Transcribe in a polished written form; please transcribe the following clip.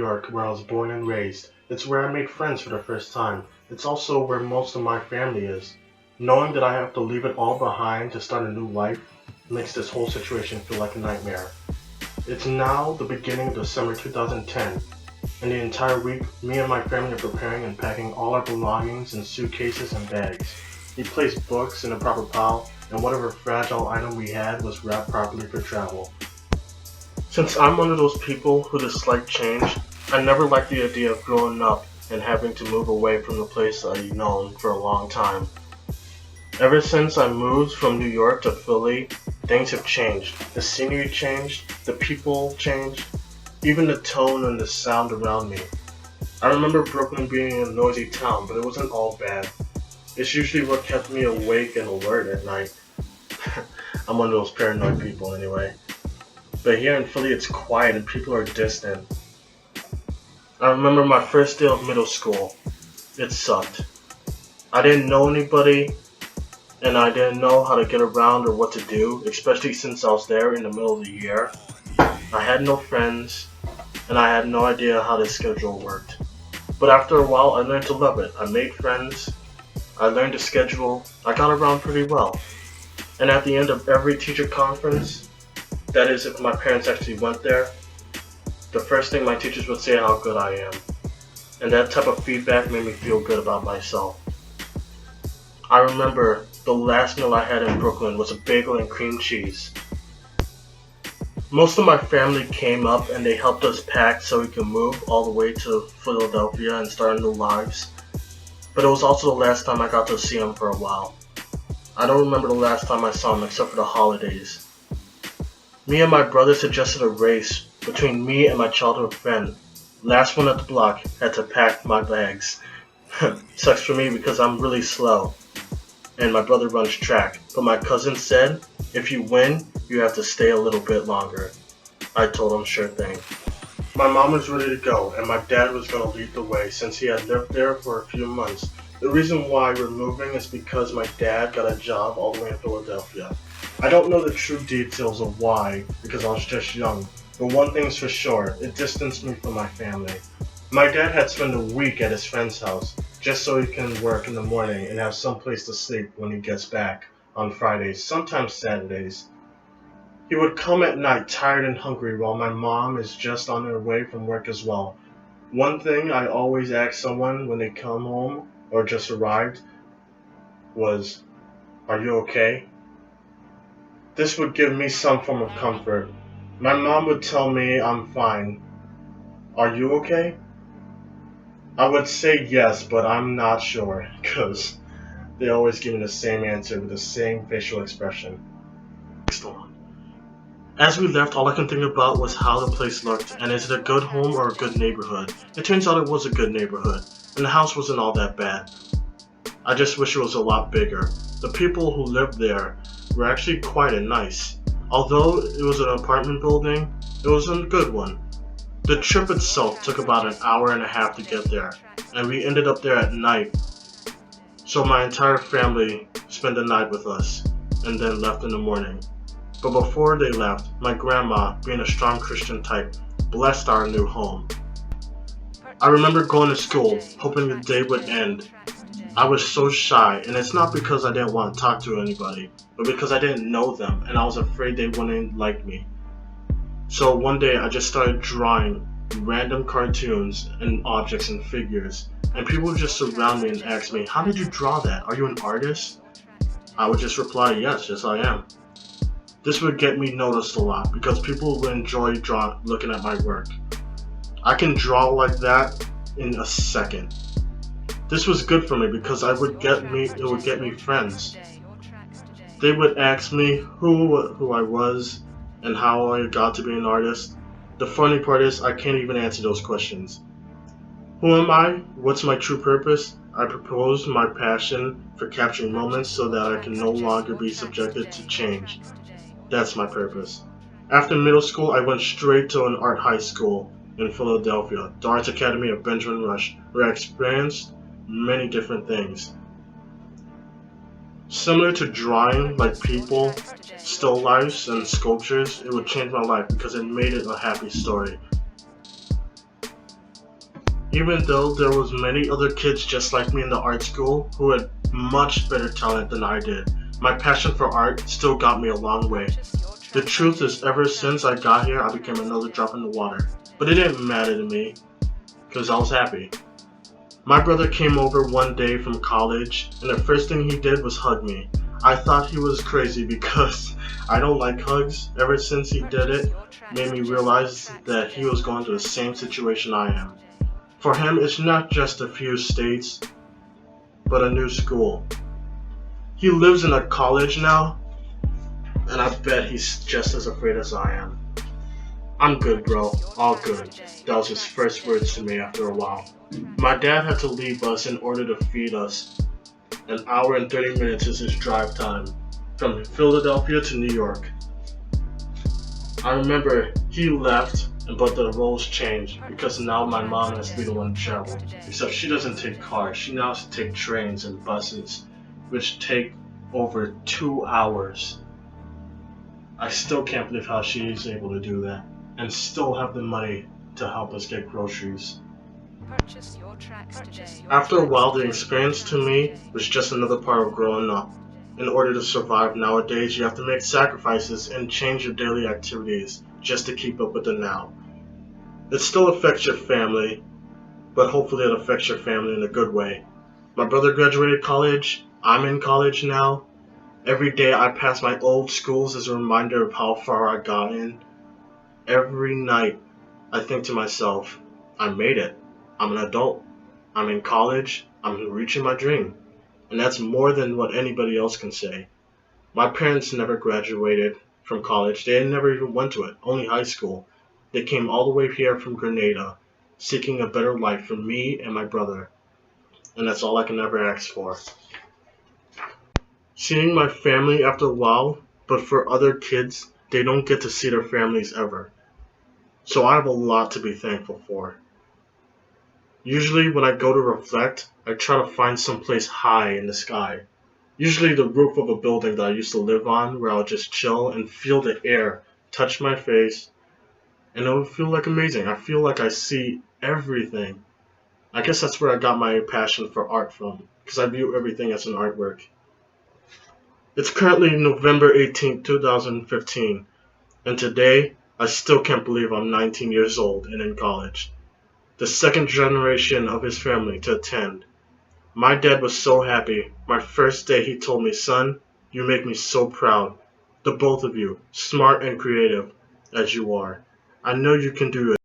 York, where I was born and raised. It's where I made friends for the first time. It's also where most of my family is. Knowing that I have to leave it all behind to start a new life makes this whole situation feel like a nightmare. It's now the beginning of December 2010, and the entire week, me and my family are preparing and packing all our belongings in suitcases and bags. We placed books in a proper pile, and whatever fragile item we had was wrapped properly for travel. Since I'm one of those people who dislike change, I never liked the idea of growing up and having to move away from the place I've known for a long time. Ever since I moved from New York to Philly, things have changed. The scenery changed, the people changed, even the tone and the sound around me. I remember Brooklyn being a noisy town, but it wasn't all bad. It's usually what kept me awake and alert at night. I'm one of those paranoid people anyway. But here in Philly it's quiet and people are distant. I remember my first day of middle school. It sucked. I didn't know anybody, and I didn't know how to get around or what to do, especially since I was there in the middle of the year. I had no friends, and I had no idea how the schedule worked. But after a while, I learned to love it. I made friends, I learned to schedule, I got around pretty well. And at the end of every teacher conference, that is if my parents actually went there, the first thing my teachers would say how good I am. And that type of feedback made me feel good about myself. I remember the last meal I had in Brooklyn was a bagel and cream cheese. Most of my family came up and they helped us pack so we could move all the way to Philadelphia and start new lives. But it was also the last time I got to see them for a while. I don't remember the last time I saw them except for the holidays. Me and my brother suggested a race between me and my childhood friend. Last one at the block had to pack my bags. Sucks for me because I'm really slow and my brother runs track, but my cousin said, if you win, you have to stay a little bit longer. I told him sure thing. My mom was ready to go and my dad was going to lead the way since he had lived there for a few months. The reason why we're moving is because my dad got a job all the way in Philadelphia. I don't know the true details of why because I was just young, but one thing's for sure, it distanced me from my family. My dad had spent a week at his friend's house just so he can work in the morning and have some place to sleep when he gets back on Fridays, sometimes Saturdays. He would come at night tired and hungry while my mom is just on her way from work as well. One thing I always ask someone when they come home or just arrived was, "Are you okay?" This would give me some form of comfort. My mom would tell me I'm fine. "Are you okay?" I would say yes, but I'm not sure, because they always give me the same answer with the same facial expression. As we left, all I could think about was how the place looked, and is it a good home or a good neighborhood? It turns out it was a good neighborhood, and the house wasn't all that bad. I just wish it was a lot bigger. The people who lived there were actually quite nice. Although it was an apartment building, it was a good one. The trip itself took about an hour and a half to get there, and we ended up there at night. So my entire family spent the night with us, and then left in the morning. But before they left, my grandma, being a strong Christian type, blessed our new home. I remember going to school, hoping the day would end. I was so shy, and it's not because I didn't want to talk to anybody, but because I didn't know them, and I was afraid they wouldn't like me. So one day I just started drawing random cartoons and objects and figures, and people would just surround me and ask me, "How did you draw that? Are you an artist?" I would just reply, yes I am. This would get me noticed a lot because people would enjoy looking at my work. I can draw like that in a second. This was good for me because it would get me friends. They would ask me who I was and how I got to be an artist. The funny part is I can't even answer those questions. Who am I? What's my true purpose? I propose my passion for capturing moments so that I can no longer be subjected to change. That's my purpose. After middle school, I went straight to an art high school in Philadelphia, the Arts Academy of Benjamin Rush, where I experienced many different things. Similar to drawing, like people, still lifes, and sculptures, it would change my life because it made it a happy story. Even though there was many other kids just like me in the art school who had much better talent than I did, my passion for art still got me a long way. The truth is, ever since I got here, I became another drop in the water. But it didn't matter to me, because I was happy. My brother came over one day from college, and the first thing he did was hug me. I thought he was crazy because I don't like hugs. Ever since he did it, made me realize that he was going through the same situation I am. For him, it's not just a few states, but a new school. He lives in a college now, and I bet he's just as afraid as I am. I'm good, bro. All good. That was his first words to me after a while. My dad had to leave us in order to feed us. An hour and 30 minutes is his drive time from Philadelphia to New York. I remember he left, but the roles changed because now my mom has to be the one to travel. Except she doesn't take cars, she now has to take trains and buses, which take over 2 hours. I still can't believe how she is able to do that and still have the money to help us get groceries. After a while, the experience to me was just another part of growing up. In order to survive nowadays, you have to make sacrifices and change your daily activities just to keep up with the now. It still affects your family, but hopefully it affects your family in a good way. My brother graduated college, I'm in college now. Every day I pass my old schools as a reminder of how far I got in. Every night I think to myself, I made it. I'm an adult. I'm in college. I'm reaching my dream. And that's more than what anybody else can say. My parents never graduated from college. They never even went to it, only high school. They came all the way here from Grenada, seeking a better life for me and my brother. And that's all I can ever ask for. Seeing my family after a while, but for other kids, they don't get to see their families ever. So I have a lot to be thankful for. Usually when I go to reflect, I try to find some place high in the sky. Usually the roof of a building that I used to live on, where I'll just chill and feel the air touch my face, and it would feel like amazing. I feel like I see everything. I guess that's where I got my passion for art from, because I view everything as an artwork. It's currently November 18th, 2015, and today I still can't believe I'm 19 years old and in college. The second generation of his family to attend. My dad was so happy. My first day he told me, "Son, you make me so proud. The both of you, smart and creative as you are. I know you can do it."